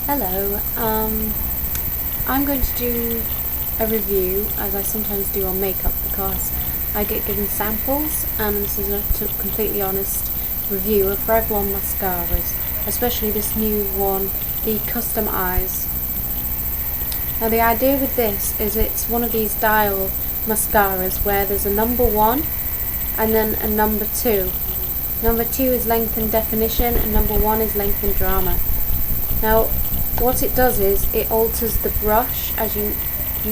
Hello, I'm going to do a review, as I sometimes do on makeup, because I get given samples, and this is a completely honest review of Revlon mascaras, especially this new one, the Custom Eyes. Now the idea with this is it's one of these dial mascaras where there's a number 1 and then a number 2. Number 2 is length and definition, and number 1 is length and drama. Now what it does is it alters the brush. As you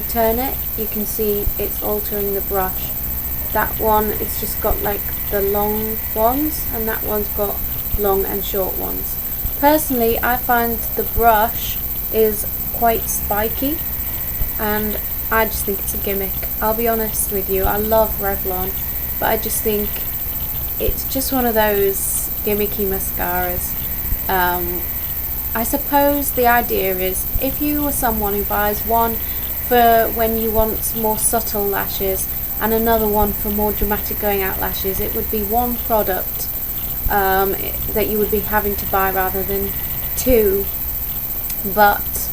turn it, you can see it's altering the brush. That one, it's just got like the long ones, and that one's got long and short ones. Personally, I find the brush is quite spiky, and I just think it's a gimmick. I'll be honest with you, I love Revlon, but I just think it's just one of those gimmicky mascaras. I suppose the idea is, if you are someone who buys one for when you want more subtle lashes and another one for more dramatic going out lashes, it would be one product that you would be having to buy rather than two. But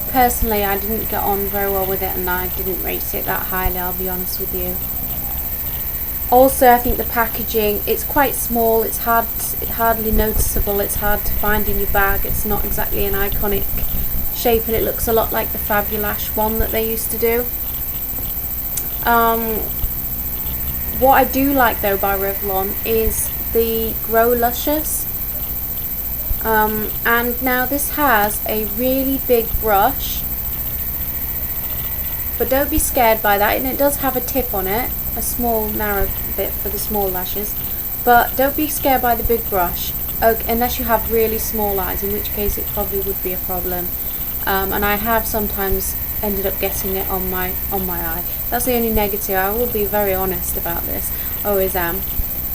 personally, I didn't get on very well with it, and I didn't rate it that highly, I'll be honest with you. Also, I think the packaging, it's quite small, it's hardly noticeable, it's hard to find in your bag. It's not exactly an iconic shape, and it looks a lot like the Fabulash one that they used to do. What I do like though by Revlon is the Grow Luscious. And now this has a really big brush, but don't be scared by that, and it does have a tip on it, a small narrow bit for the small lashes, but don't be scared by the big brush, unless you have really small eyes, in which case it probably would be a problem. And I have sometimes ended up getting it on my eye. That's the only negative. I will be very honest about this, always am.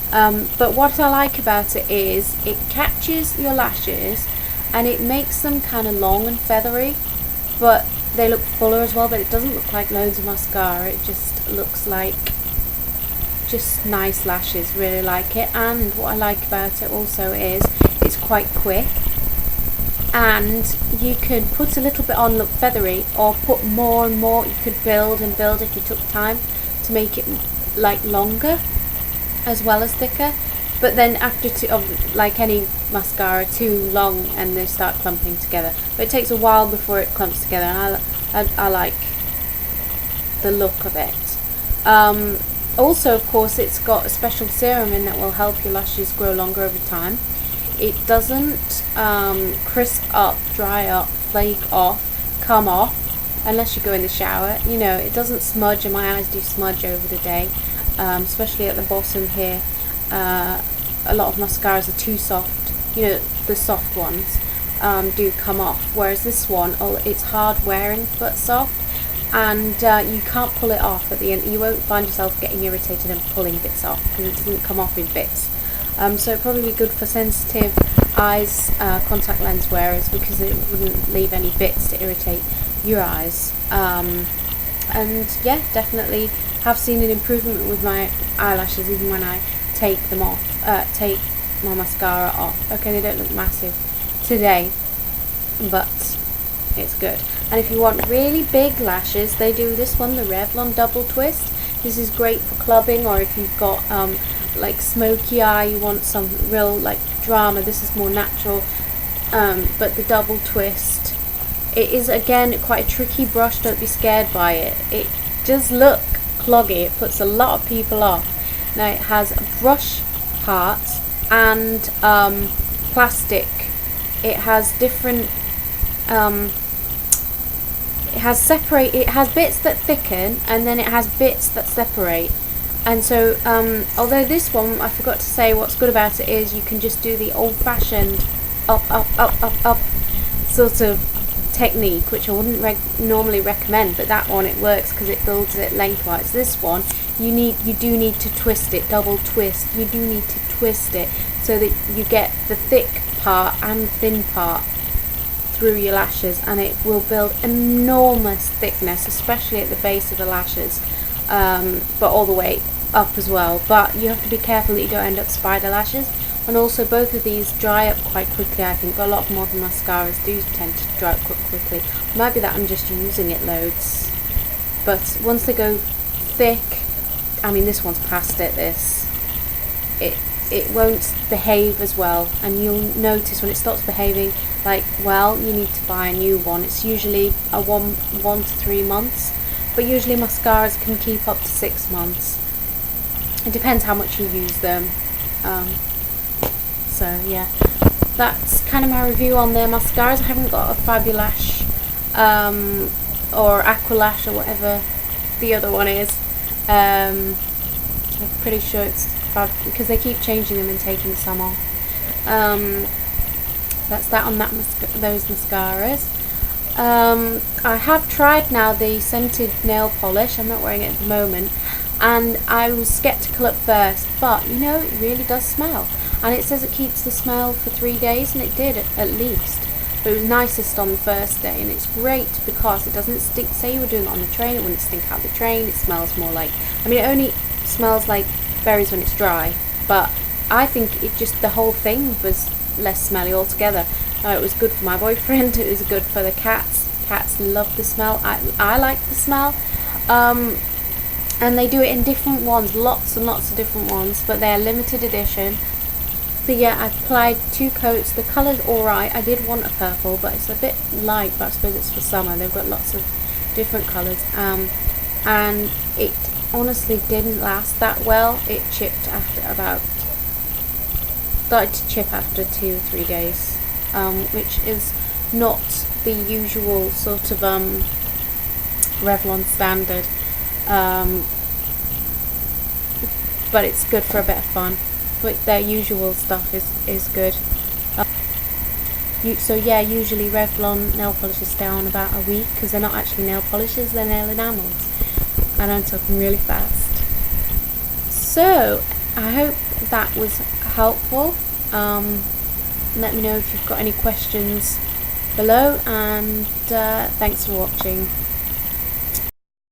But what I like about it is it catches your lashes and it makes them kind of long and feathery, but they look fuller as well. But it doesn't look like loads of mascara, it just looks like just nice lashes. Really like it. And what I like about it also is it's quite quick, and you could put a little bit on, look feathery, or put more and more. You could build and build if you took time to make it like longer as well as thicker. But then after like any mascara, too long and they start clumping together. But it takes a while before it clumps together, and I like the look of it. Also, of course, it's got a special serum in that will help your lashes grow longer over time. It doesn't crisp up, dry up, flake off, come off unless you go in the shower. You know, it doesn't smudge, and my eyes do smudge over the day, especially at the bottom here. A lot of mascaras are too soft. You know, the soft ones do come off, whereas this one, it's hard wearing but soft, and you can't pull it off at the end. You won't find yourself getting irritated and pulling bits off because it doesn't come off in bits. So it'd probably be good for sensitive eyes, contact lens wearers, because it wouldn't leave any bits to irritate your eyes. And yeah, definitely have seen an improvement with my eyelashes even when I take them off, take my mascara off. Okay, they don't look massive today, but it's good. And if you want really big lashes, they do this one, the Revlon Double Twist. This is great for clubbing, or if you've got like smoky eye, you want some real like drama. This is more natural, but the Double Twist, it is again quite a tricky brush. Don't be scared by it. It does look cloggy, it puts a lot of people off. Now it has a brush part and plastic. It has different it has bits that thicken, and then it has bits that separate. And so although this one, I forgot to say, what's good about it is you can just do the old-fashioned up sort of technique, which I wouldn't normally recommend, but that one it works because it builds it lengthwise. This one you do need to twist it, double twist. You do need to twist it so that you get the thick part and thin part through your lashes, and it will build enormous thickness, especially at the base of the lashes, but all the way up as well. But you have to be careful that you don't end up spider lashes, and also both of these dry up quite quickly, I think. But a lot more of the mascaras do tend to dry up quite quickly. It might be that I'm just using it loads, but once they go thick, I mean this one's past it, it won't behave as well, and you'll notice when it stops behaving like well, you need to buy a new one. It's usually a one to 3 months, but usually mascaras can keep up to 6 months. It depends how much you use them. So yeah, that's kind of my review on the mascaras. I haven't got a Fabulash or Aqualash or whatever the other one is. I'm pretty sure it's because they keep changing them and taking some off. That's that on those mascaras. I have tried now the scented nail polish. I'm not wearing it at the moment, and I was skeptical at first, but you know, it really does smell, and it says it keeps the smell for 3 days, and it did at least. But it was nicest on the first day, and it's great because it doesn't stink. Say you were doing it on the train, it wouldn't stink out the train. It smells more like, I mean, it only smells like berries when it's dry, but I think it just, the whole thing was less smelly altogether. It was good for my boyfriend, it was good for the cats. Cats love the smell. I like the smell. And they do it in different ones, lots and lots of different ones, but they're limited edition. So yeah, I applied 2 coats. The colour's alright. I did want a purple, but it's a bit light, but I suppose it's for summer. They've got lots of different colours. And it honestly didn't last that well. It chipped after started to chip after 2 or 3 days, which is not the usual sort of Revlon standard, but it's good for a bit of fun. But their usual stuff is good. So yeah, usually Revlon nail polishes stay on about a week because they're not actually nail polishes, they're nail enamels. And I'm talking really fast. So I hope that was helpful. Let me know if you've got any questions below, and thanks for watching.